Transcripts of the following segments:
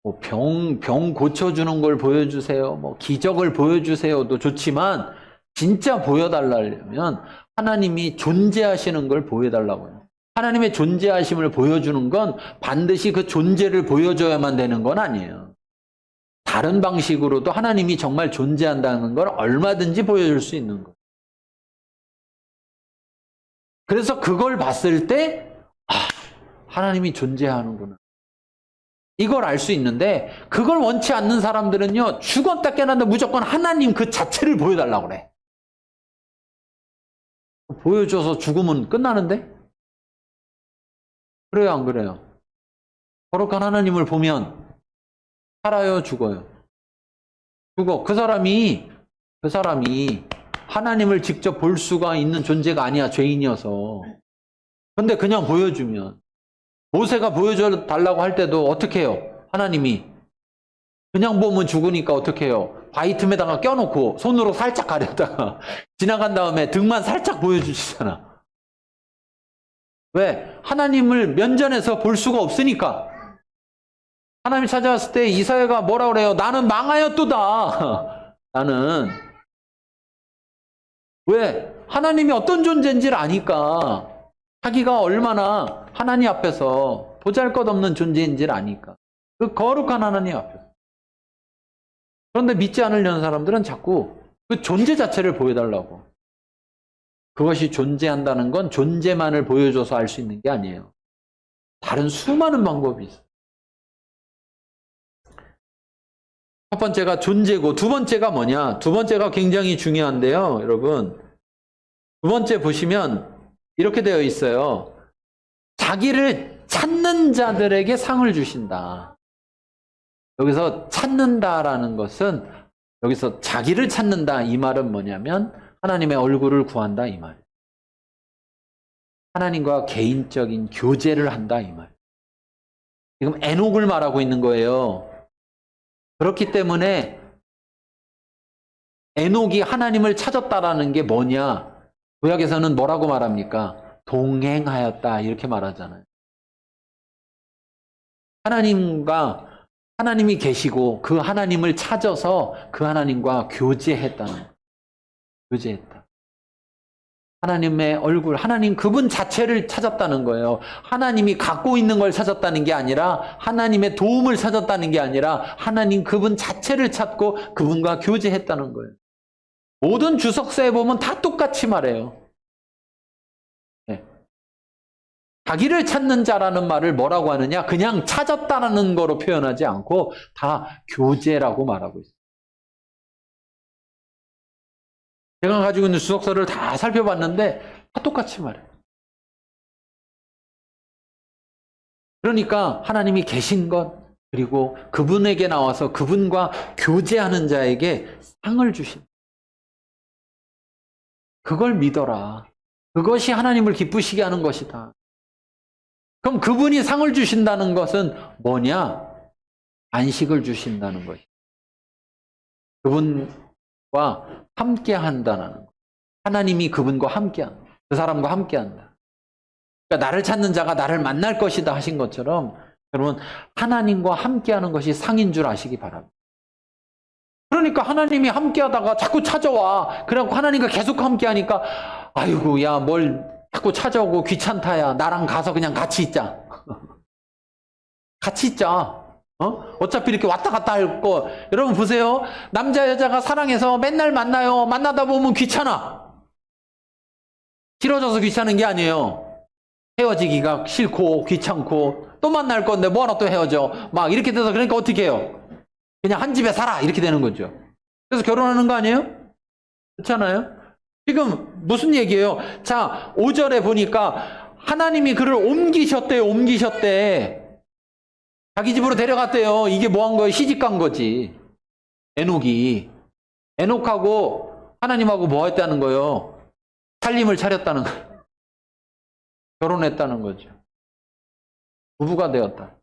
뭐 병 고쳐주는 걸 보여주세요. 뭐 기적을 보여주세요도 좋지만 진짜 보여달라면 하나님이 존재하시는 걸 보여달라고 해요. 하나님의 존재하심을 보여주는 건 반드시 그 존재를 보여줘야만 되는 건 아니에요. 다른 방식으로도 하나님이 정말 존재한다는 걸 얼마든지 보여줄 수 있는 거예요. 그래서 그걸 봤을 때 하나님이 존재하는구나. 이걸 알 수 있는데 그걸 원치 않는 사람들은요. 죽었다 깨어난다 무조건 하나님 그 자체를 보여달라고 그래. 보여줘서 죽으면 끝나는데? 그래요 안 그래요? 거룩한 하나님을 보면 살아요 죽어요? 죽어. 그 사람이 하나님을 직접 볼 수가 있는 존재가 아니야. 죄인이어서. 근데 그냥 보여주면 모세가 보여줘 달라고 할 때도 어떻게 해요? 하나님이 그냥 보면 죽으니까 어떻게 해요? 바위 틈에다가 껴놓고 손으로 살짝 가렸다가 지나간 다음에 등만 살짝 보여주시잖아. 왜? 하나님을 면전에서 볼 수가 없으니까. 하나님이 찾아왔을 때 이사야가 뭐라 그래요? 나는 망하였도다. 나는. 왜? 하나님이 어떤 존재인지를 아니까. 자기가 얼마나 하나님 앞에서 보잘것없는 존재인지를 아니까. 그 거룩한 하나님 앞에서. 그런데 믿지 않으려는 사람들은 자꾸 그 존재 자체를 보여달라고. 그것이 존재한다는 건 존재만을 보여줘서 알 수 있는 게 아니에요. 다른 수많은 방법이 있어요. 첫 번째가 존재고 두 번째가 뭐냐? 두 번째가 굉장히 중요한데요. 여러분. 두 번째 보시면 이렇게 되어 있어요. 자기를 찾는 자들에게 상을 주신다. 여기서 찾는다라는 것은 여기서 자기를 찾는다 이 말은 뭐냐면 하나님의 얼굴을 구한다 이 말. 하나님과 개인적인 교제를 한다 이 말. 지금 에녹을 말하고 있는 거예요. 그렇기 때문에 에녹이 하나님을 찾았다라는 게 뭐냐? 구약에서는 뭐라고 말합니까? 동행하였다 이렇게 말하잖아요. 하나님이 계시고 그 하나님을 찾아서 그 하나님과 교제했다는 거예요. 교제했다. 하나님의 얼굴, 하나님 그분 자체를 찾았다는 거예요. 하나님이 갖고 있는 걸 찾았다는 게 아니라 하나님의 도움을 찾았다는 게 아니라 하나님 그분 자체를 찾고 그분과 교제했다는 거예요. 모든 주석서에 보면 다 똑같이 말해요. 네. 자기를 찾는 자라는 말을 뭐라고 하느냐? 그냥 찾았다는 거로 표현하지 않고 다 교제라고 말하고 있어요. 제가 가지고 있는 주석서를 다 살펴봤는데 다 똑같이 말해요. 그러니까 하나님이 계신 것 그리고 그분에게 나와서 그분과 교제하는 자에게 상을 주신 그걸 믿어라. 그것이 하나님을 기쁘시게 하는 것이다. 그럼 그분이 상을 주신다는 것은 뭐냐? 안식을 주신다는 것이다. 그분과 함께 한다는 것. 하나님이 그분과 함께 한다. 그 사람과 함께 한다. 그러니까 나를 찾는 자가 나를 만날 것이다 하신 것처럼 여러분 하나님과 함께 하는 것이 상인 줄 아시기 바랍니다. 그러니까 하나님이 함께 하다가 자꾸 찾아와. 그래갖고 하나님과 계속 함께 하니까 아이고 야 뭘 자꾸 찾아오고 귀찮다 야 나랑 가서 그냥 같이 있자. 같이 있자. 어차피 이렇게 왔다 갔다 할 거. 여러분 보세요. 남자 여자가 사랑해서 맨날 만나요. 만나다 보면 귀찮아. 싫어져서 귀찮은 게 아니에요. 헤어지기가 싫고 귀찮고 또 만날 건데 뭐하러 또 헤어져. 막 이렇게 돼서 그러니까 어떻게 해요? 그냥 한 집에 살아 이렇게 되는 거죠. 그래서 결혼하는 거 아니에요? 그렇잖아요? 지금 무슨 얘기예요? 자 5절에 보니까 하나님이 그를 옮기셨대요. 옮기셨대. 자기 집으로 데려갔대요. 이게 뭐 한 거예요? 시집 간 거지. 에녹이. 에녹하고 하나님하고 뭐 했다는 거예요? 살림을 차렸다는 거예요. 결혼했다는 거죠. 부부가 되었다.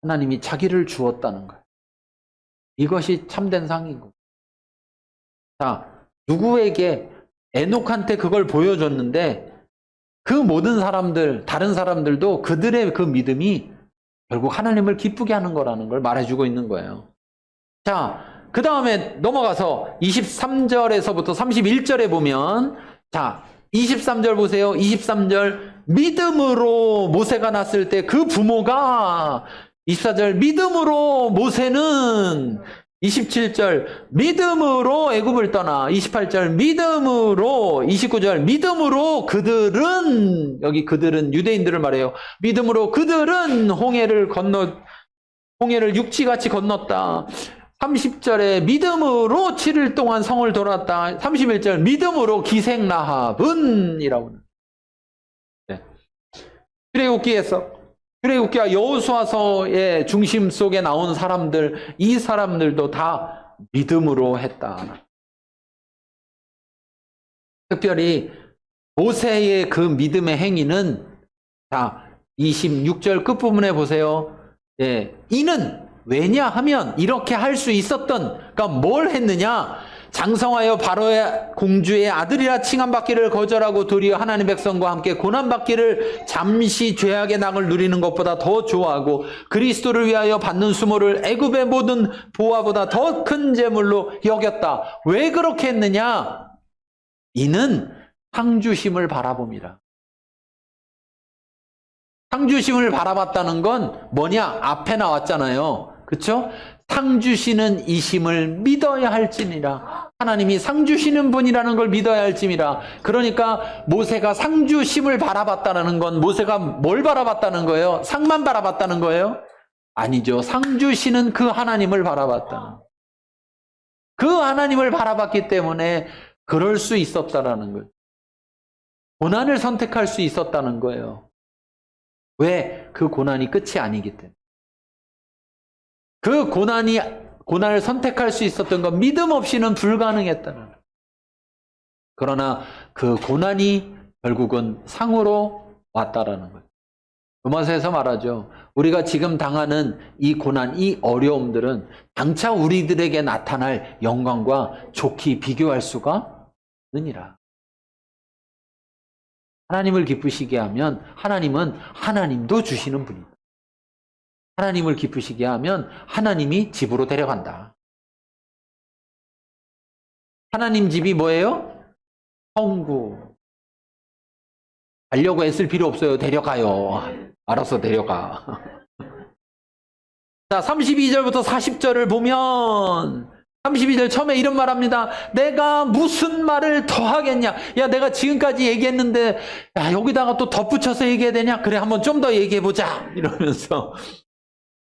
하나님이 자기를 주었다는 거예요. 이것이 참된 상인 거예요. 자, 누구에게 에녹한테 그걸 보여줬는데 그 모든 사람들, 다른 사람들도 그들의 그 믿음이 결국 하나님을 기쁘게 하는 거라는 걸 말해주고 있는 거예요. 자, 그 다음에 넘어가서 23절에서부터 31절에 보면, 자, 23절 보세요. 23절, 믿음으로 모세가 났을 때 그 부모가, 24절, 믿음으로 모세는, 27절, 믿음으로 애굽을 떠나, 28절, 믿음으로, 29절, 믿음으로 그들은, 여기 그들은 유대인들을 말해요. 믿음으로 그들은 홍해를 육지같이 건넜다. 30절에 믿음으로 7일 동안 성을 돌았다. 31절 믿음으로 기생라합은 이라고. 네. 출애굽기와 여호수아서의 중심 속에 나온 사람들, 이 사람들도 다 믿음으로 했다. 특별히 모세의 그 믿음의 행위는, 자, 26절 끝부분에 보세요. 예, 이는 왜냐하면 이렇게 할 수 있었던, 그러니까 뭘 했느냐? 장성하여 바로의 공주의 아들이라 칭함받기를 거절하고 도리어 하나님 백성과 함께 고난받기를 잠시 죄악의 낙을 누리는 것보다 더 좋아하고 그리스도를 위하여 받는 수모를 애굽의 모든 보화보다 더 큰 재물로 여겼다. 왜 그렇게 했느냐? 이는 상주심을 바라봅니다. 상주심을 바라봤다는 건 뭐냐? 앞에 나왔잖아요. 그렇죠? 상주시는 이심을 믿어야 할지니라. 하나님이 상주시는 분이라는 걸 믿어야 할지니라. 그러니까 모세가 상주심을 바라봤다는 건, 모세가 뭘 바라봤다는 거예요? 상만 바라봤다는 거예요? 아니죠. 상주시는 그 하나님을 바라봤다. 그 하나님을 바라봤기 때문에 그럴 수 있었다라는 거예요. 고난을 선택할 수 있었다는 거예요. 왜? 그 고난이 끝이 아니기 때문에. 그 고난을 선택할 수 있었던 건 믿음 없이는 불가능했다는 거예요. 그러나 그 고난이 결국은 상으로 왔다라는 거예요. 로마서에서 말하죠. 우리가 지금 당하는 이 고난, 이 어려움들은 장차 우리들에게 나타날 영광과 좋게 비교할 수가 없느니라. 하나님을 기쁘시게 하면 하나님은 하나님도 주시는 분이다. 하나님을 기쁘시게 하면 하나님이 집으로 데려간다. 하나님 집이 뭐예요? 천국. 가려고 애쓸 필요 없어요. 데려가요. 알아서 데려가. 자, 32절부터 40절을 보면 32절 처음에 이런 말합니다. 내가 무슨 말을 더 하겠냐? 야, 내가 지금까지 얘기했는데 야, 여기다가 또 덧붙여서 얘기해야 되냐? 그래, 한번 좀 더 얘기해보자. 이러면서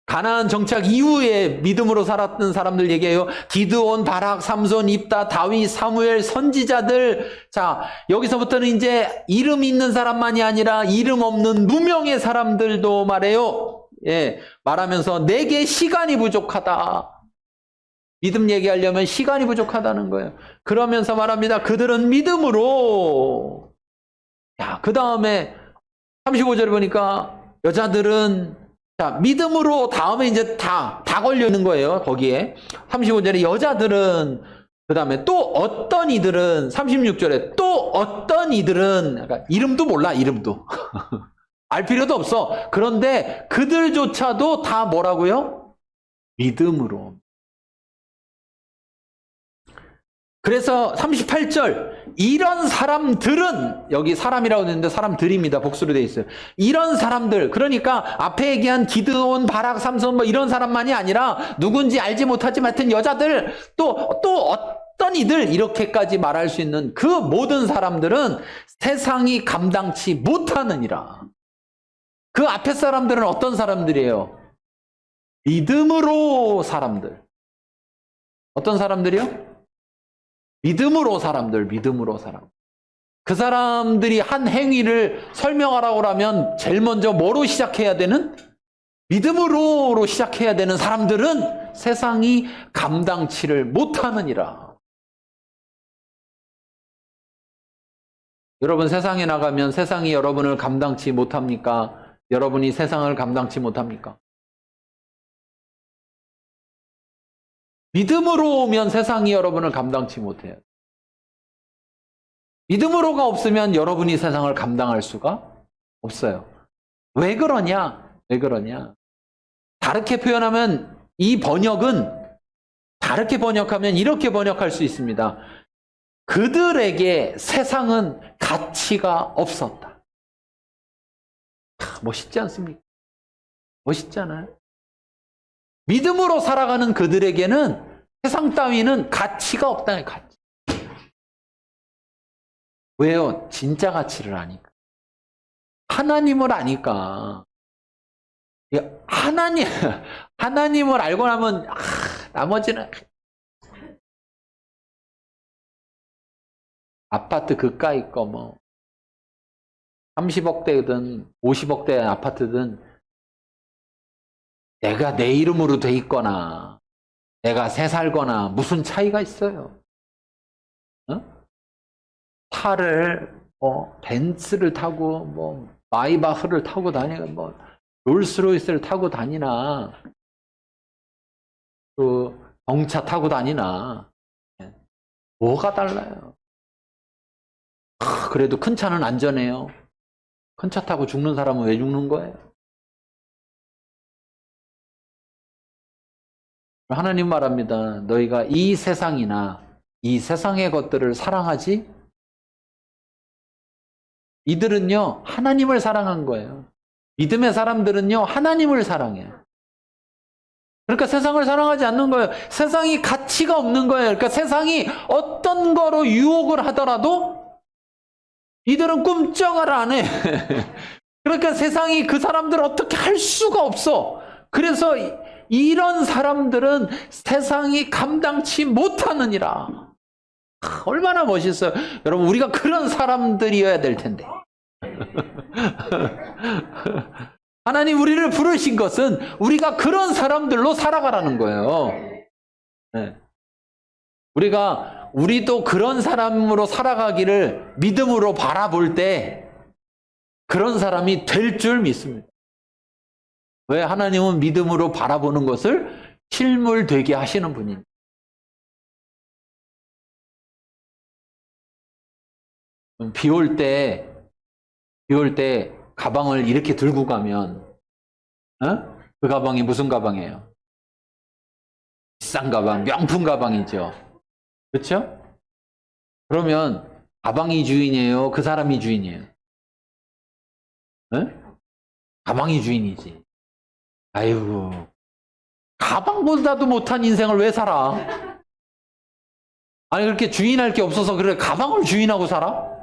가나안 정착 이후에 믿음으로 살았던 사람들 얘기해요. 기드온, 바락, 삼손, 입다, 다윗, 사무엘, 선지자들. 자, 여기서부터는 이제 이름 있는 사람만이 아니라 이름 없는 무명의 사람들도 말해요. 예, 말하면서 내게 시간이 부족하다. 믿음 얘기하려면 시간이 부족하다는 거예요. 그러면서 말합니다. 그들은 믿음으로. 야, 그 다음에 35절에 보니까 여자들은, 자, 믿음으로 다음에 이제 다 걸려있는 거예요. 거기에. 35절에 여자들은, 그 다음에 또 어떤 이들은, 36절에 또 어떤 이들은, 그러니까 이름도 몰라, 이름도. 알 필요도 없어. 그런데 그들조차도 다 뭐라고요? 믿음으로. 그래서 38절, 이런 사람들은, 여기 사람이라고 되는데 사람들입니다. 복수로 되어 있어요. 이런 사람들, 그러니까 앞에 얘기한 기드온, 바락, 삼손 뭐 이런 사람만이 아니라 누군지 알지 못하지만 하여튼 여자들, 또 어떤 이들, 이렇게까지 말할 수 있는 그 모든 사람들은 세상이 감당치 못하느니라. 그 앞에 사람들은 어떤 사람들이에요? 믿음으로 사람들. 어떤 사람들이요? 믿음으로 사람들, 믿음으로 사람. 그 사람들이 한 행위를 설명하라고 하면 제일 먼저 뭐로 시작해야 되는? 믿음으로 시작해야 되는 사람들은 세상이 감당치를 못하느니라. 여러분 세상에 나가면 세상이 여러분을 감당치 못합니까? 여러분이 세상을 감당치 못합니까? 믿음으로 오면 세상이 여러분을 감당치 못해요. 믿음으로가 없으면 여러분이 세상을 감당할 수가 없어요. 왜 그러냐? 왜 그러냐? 다르게 표현하면 이 번역은 다르게 번역하면 이렇게 번역할 수 있습니다. 그들에게 세상은 가치가 없었다. 멋있지 않습니까? 멋있잖아요. 믿음으로 살아가는 그들에게는 세상 따위는 가치가 없다는 가치. 왜요? 진짜 가치를 아니까. 하나님을 아니까. 하나님을 알고 나면 나머지는 아파트 그까이 거 뭐 30억대든 50억대 아파트든 내가 내 이름으로 돼 있거나 내가 새 살거나 무슨 차이가 있어요? 어? 차를 벤츠를 타고 뭐 마이바흐를 타고 다니고 뭐 롤스로이스를 타고 다니나 그 경차 타고 다니나 뭐가 달라요? 그래도 큰 차는 안전해요. 큰 차 타고 죽는 사람은 왜 죽는 거예요? 하나님 말합니다. 너희가 이 세상이나 이 세상의 것들을 사랑하지? 이들은요 하나님을 사랑한 거예요. 믿음의 사람들은요 하나님을 사랑해요. 그러니까 세상을 사랑하지 않는 거예요. 세상이 가치가 없는 거예요. 그러니까 세상이 어떤 거로 유혹을 하더라도 이들은 꿈쩍을 안 해. 그러니까 세상이 그 사람들을 어떻게 할 수가 없어. 그래서 이런 사람들은 세상이 감당치 못하느니라. 얼마나 멋있어요. 여러분 우리가 그런 사람들이어야 될 텐데. 하나님 우리를 부르신 것은 우리가 그런 사람들로 살아가라는 거예요. 네. 우리도 그런 사람으로 살아가기를 믿음으로 바라볼 때 그런 사람이 될 줄 믿습니다. 왜? 하나님은 믿음으로 바라보는 것을 실물되게 하시는 분입니다. 비 올 때 가방을 이렇게 들고 가면 그 가방이 무슨 가방이에요? 비싼 가방, 명품 가방이죠. 그렇죠? 그러면 가방이 주인이에요? 그 사람이 주인이에요? 가방이 주인이지. 아이고, 가방보다도 못한 인생을 왜 살아? 아니 그렇게 주인할 게 없어서 그래 가방을 주인하고 살아?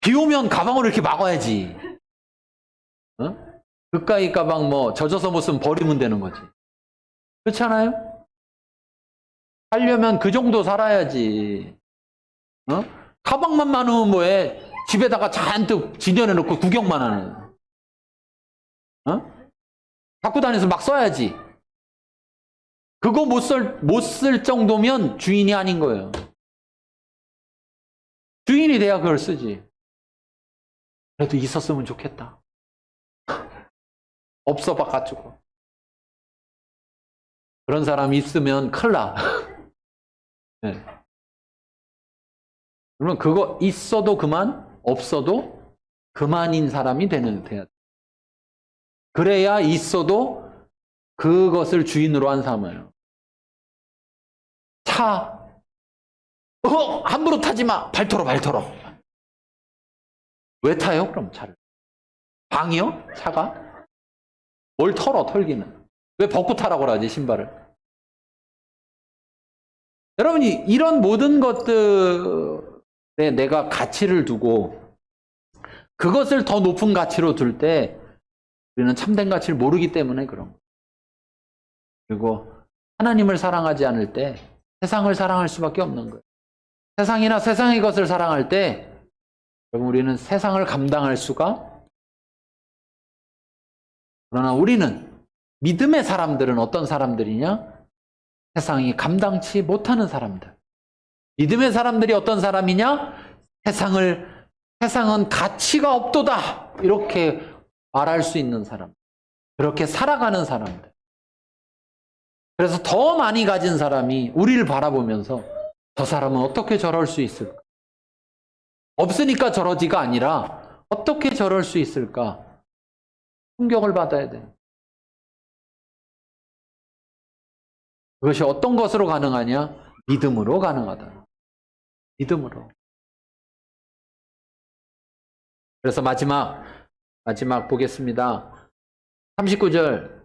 비 오면 가방으로 이렇게 막아야지. 그까이 가방 뭐 젖어서 못 쓰면 버리면 되는 거지. 그렇잖아요? 살려면 그 정도 살아야지. 가방만 많으면 뭐해? 집에다가 잔뜩 진열해 놓고 구경만 하는. 갖고 다니면서 막 써야지. 그거 못 쓸 정도면 주인이 아닌 거예요. 주인이 돼야 그걸 쓰지. 그래도 있었으면 좋겠다. 없어 봐가지고. 그런 사람이 있으면 큰일 나. 네. 그러면 그거 있어도 그만, 없어도 그만인 사람이 돼야 돼. 그래야 있어도 그것을 주인으로 한 사람이에요. 차. 함부로 타지 마. 발 털어. 왜 타요? 그럼 차를. 방이요? 차가? 뭘 털기는. 왜 벗고 타라고 그러지, 신발을? 여러분이 이런 모든 것들에 내가 가치를 두고 그것을 더 높은 가치로 둘 때 우리는 참된 가치를 모르기 때문에 그런 거예요. 그리고 하나님을 사랑하지 않을 때 세상을 사랑할 수밖에 없는 거예요. 세상이나 세상의 것을 사랑할 때 여러분 우리는 세상을 감당할 수가. 그러나 우리는 믿음의 사람들은 어떤 사람들이냐? 세상이 감당치 못하는 사람들. 믿음의 사람들이 어떤 사람이냐? 세상은 가치가 없도다. 이렇게 말할 수 있는 사람. 그렇게 살아가는 사람들. 그래서 더 많이 가진 사람이 우리를 바라보면서 저 사람은 어떻게 저럴 수 있을까? 없으니까 저러지가 아니라 어떻게 저럴 수 있을까? 충격을 받아야 돼. 그것이 어떤 것으로 가능하냐? 믿음으로 가능하다. 믿음으로. 그래서 마지막 보겠습니다. 39절.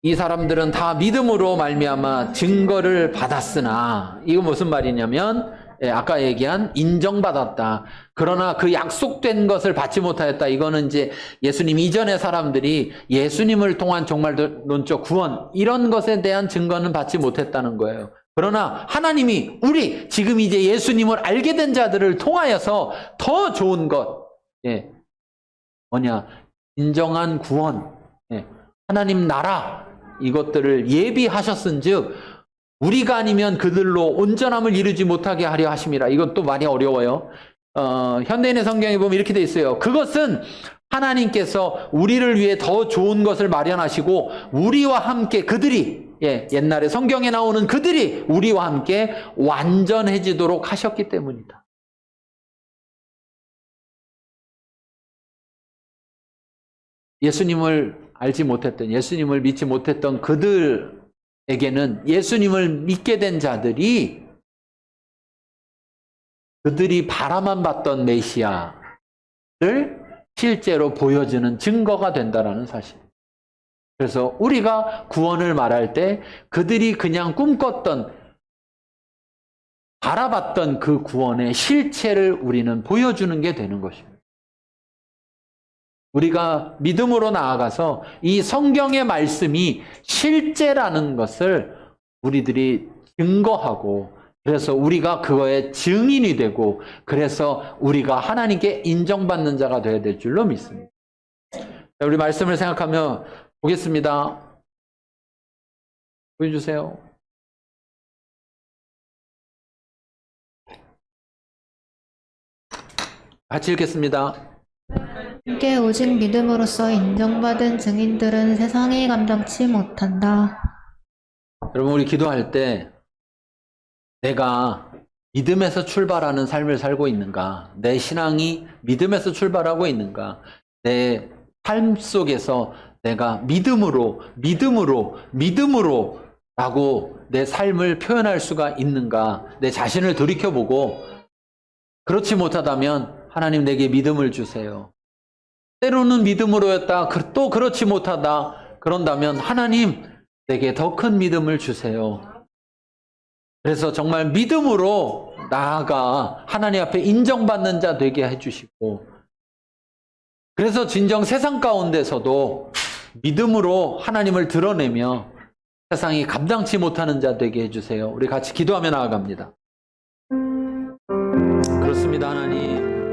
이 사람들은 다 믿음으로 말미암아 증거를 받았으나, 이거 무슨 말이냐면 아까 얘기한 인정받았다. 그러나 그 약속된 것을 받지 못하였다. 이거는 이제 예수님 이전의 사람들이 예수님을 통한 종말론적 구원, 이런 것에 대한 증거는 받지 못했다는 거예요. 그러나 하나님이 우리 지금 이제 예수님을 알게 된 자들을 통하여서 더 좋은 것, 뭐냐, 인정한 구원, 하나님 나라, 이것들을 예비하셨은즉 우리가 아니면 그들로 온전함을 이루지 못하게 하려 하심이라. 이건 또 많이 어려워요. 현대인의 성경에 보면 이렇게 돼 있어요. 그것은 하나님께서 우리를 위해 더 좋은 것을 마련하시고 우리와 함께 그들이, 옛날에 성경에 나오는 그들이 우리와 함께 완전해지도록 하셨기 때문이다. 예수님을 알지 못했던, 예수님을 믿지 못했던 그들에게는 예수님을 믿게 된 자들이, 그들이 바라만 봤던 메시아를 실제로 보여주는 증거가 된다는 사실. 그래서 우리가 구원을 말할 때 그들이 그냥 꿈꿨던, 바라봤던 그 구원의 실체를 우리는 보여주는 게 되는 것입니다. 우리가 믿음으로 나아가서 이 성경의 말씀이 실제라는 것을 우리들이 증거하고, 그래서 우리가 그거의 증인이 되고, 그래서 우리가 하나님께 인정받는 자가 되어야 될 줄로 믿습니다. 우리 말씀을 생각하며 보겠습니다. 보여주세요. 같이 읽겠습니다. 함께 오직 믿음으로써 인정받은 증인들은 세상이 감당치 못한다. 여러분, 우리 기도할 때 내가 믿음에서 출발하는 삶을 살고 있는가? 내 신앙이 믿음에서 출발하고 있는가? 내 삶 속에서 내가 믿음으로 라고 내 삶을 표현할 수가 있는가? 내 자신을 돌이켜보고, 그렇지 못하다면 하나님 내게 믿음을 주세요. 때로는 믿음으로였다. 또 그렇지 못하다. 그런다면 하나님 내게 더 큰 믿음을 주세요. 그래서 정말 믿음으로 나아가 하나님 앞에 인정받는 자 되게 해주시고, 그래서 진정 세상 가운데서도 믿음으로 하나님을 드러내며 세상이 감당치 못하는 자 되게 해주세요. 우리 같이 기도하며 나아갑니다. 그렇습니다, 하나님.